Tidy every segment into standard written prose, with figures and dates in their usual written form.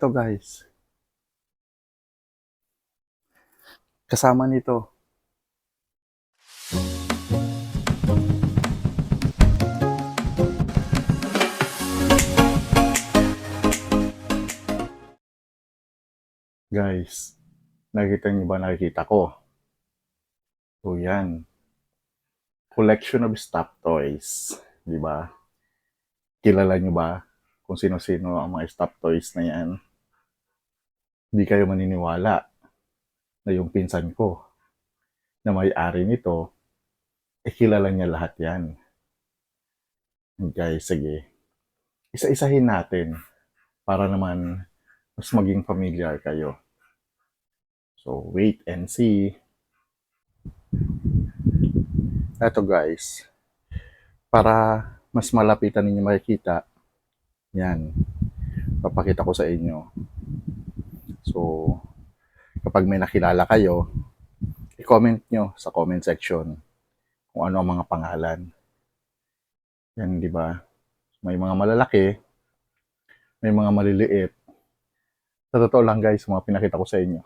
Ito guys, kasama nito. Guys, nakikita ko? So yan, collection of stuffed toys. Di ba? Kilala nyo ba kung sino-sino ang mga stuffed toys na yan? Hindi kayo maniniwala na yung pinsan ko na may-ari nito, kilala niya lahat yan. Guys, sige. Isa-isahin natin para naman mas maging familiar kayo. So, wait and see. Eto guys, para mas malapitan ninyo makikita, yan, papakita ko sa inyo. So, kapag may nakilala kayo, i-comment nyo sa comment section kung ano ang mga pangalan. Yan, di ba? May mga malalaki, may mga maliliit. Sa totoo lang guys, mga pinakita ko sa inyo,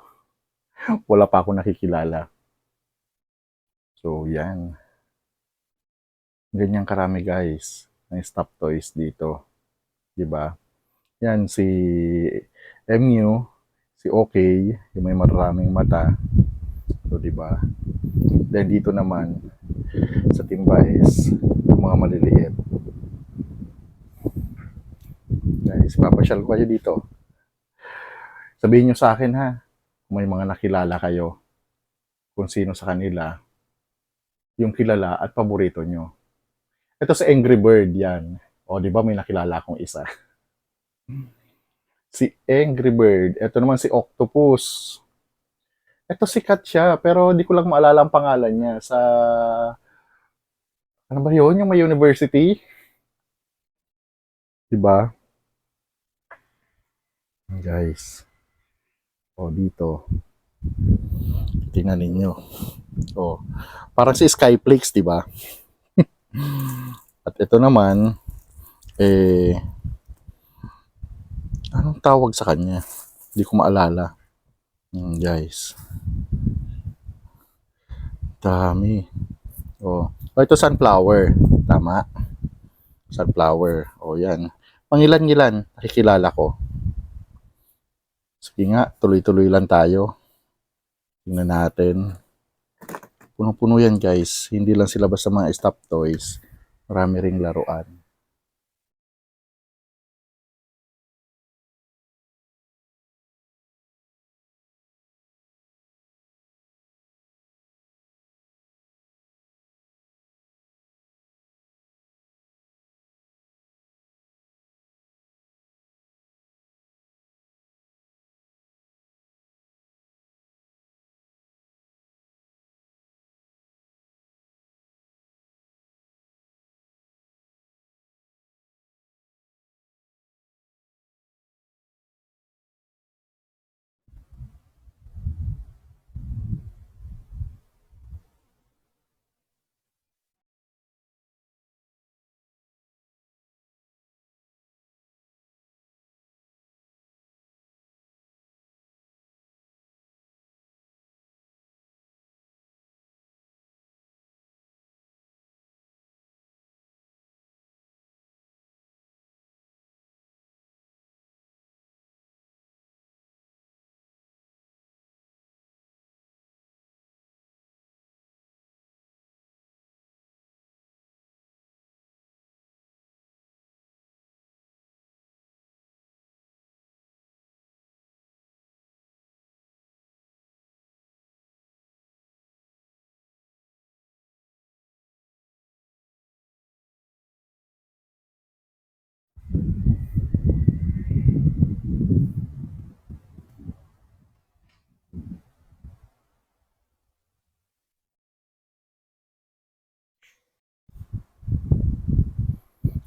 wala pa ako nakikilala. So, yan. Ganyan karami guys, ng stuffed toys dito. Di ba? Yan, si MU, si OK, yung may maraming mata. So, di ba? Then dito naman sa Timbais, yung mga maliliit. Guys, papasyal ko kayo dito. Sabihin nyo sa akin ha, kung may mga nakilala kayo, kung sino sa kanila, yung kilala at paborito nyo. Ito si Angry Bird yan. O, di ba may nakilala akong isa? Si Angry Bird. Ito naman si Octopus. Ito sikat siya, pero di ko lang maalala ang pangalan niya. Sa, ano ba yun? Yung may university? Diba? Guys. O, dito. Tingnan ninyo. O, parang si Skyflakes, diba? At ito naman, anong tawag sa kanya? Hindi ko maalala. Guys. Dami. O, ito sunflower. Tama. Sunflower. O, yan. Pangilan-ngilan, nakikilala ko. Sige nga, tuloy-tuloy lang tayo. Tingnan natin. Punong-puno yan guys. Hindi lang sila basta mga stuffed toys. Marami ring laruan.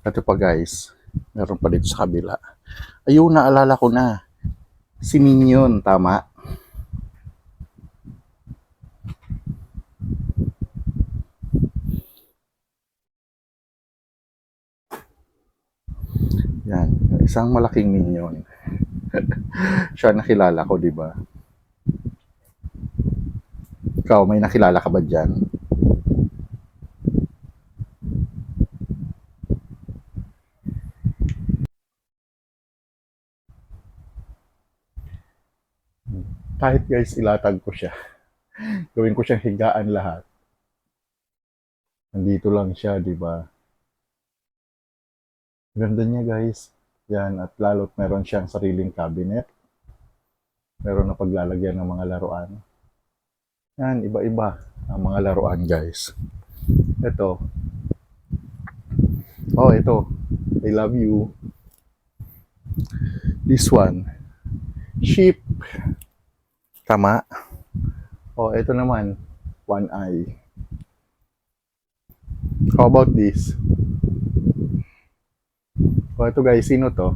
Ito pa guys, meron pa dito sa kabila. Ayun, naalala ko na. Si Minion, tama? Yan, yung isang malaking Minion. Siya nakilala ko, di ba? Ikaw, may nakilala ka ba dyan? Kahit guys, ilatag ko siya. Gawin ko siyang higaan lahat. Nandito lang siya, di ba? Ganda niya guys. Yan, at lalo't meron siyang sariling cabinet. Meron na paglalagyan ng mga laruan. Yan, iba-iba ang mga laruan guys. Ito. Oh, ito. I love you. This one. Sheep. Tama. Oh, ito naman. One eye. How about this? Oh, ito guys, sino to?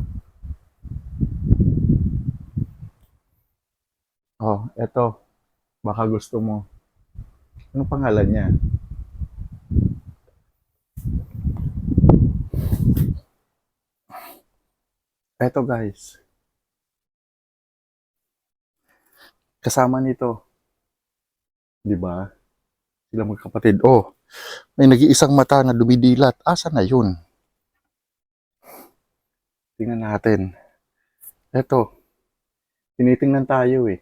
Oh, ito. Baka gusto mo. Anong pangalan niya? Eto guys. Kasama nito. Di ba? Sila magkapatid. Oh, may nag-iisang mata na dumidilat. Asa na yun? Tingnan natin. Eto. Tinitingnan tayo eh.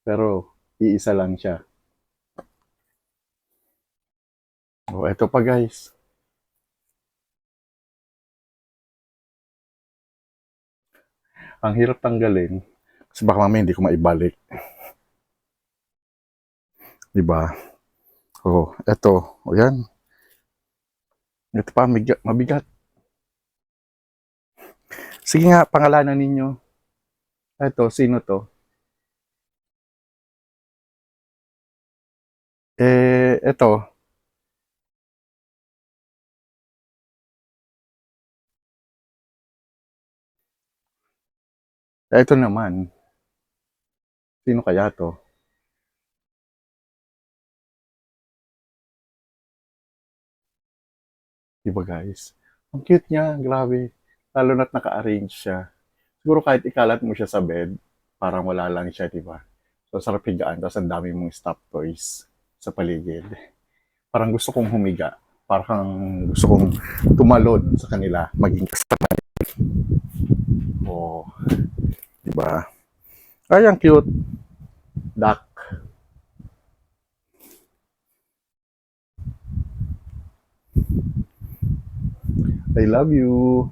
Pero, iisa lang siya. Oh, eto pa guys. Ang hirap tanggalin. Kasi baka mamaya hindi ko maibalik. Di ba? Oh, eto. O yan. Ito pa, mabigat. Sige nga, pangalanan ninyo. Eto, sino to? Eto. Eto naman. Sino kaya to? Diba guys? Ang cute niya, grabe. Lalo na't naka-arrange siya. Siguro kahit ikalat mo siya sa bed, parang wala lang siya, diba? So, sarap higaan. Tapos ang dami mong stuffed toys sa paligid. Parang gusto kong humiga. Parang gusto kong tumalon sa kanila, maging kasama. Oh, diba? Ay, ang cute. Duck. I love you.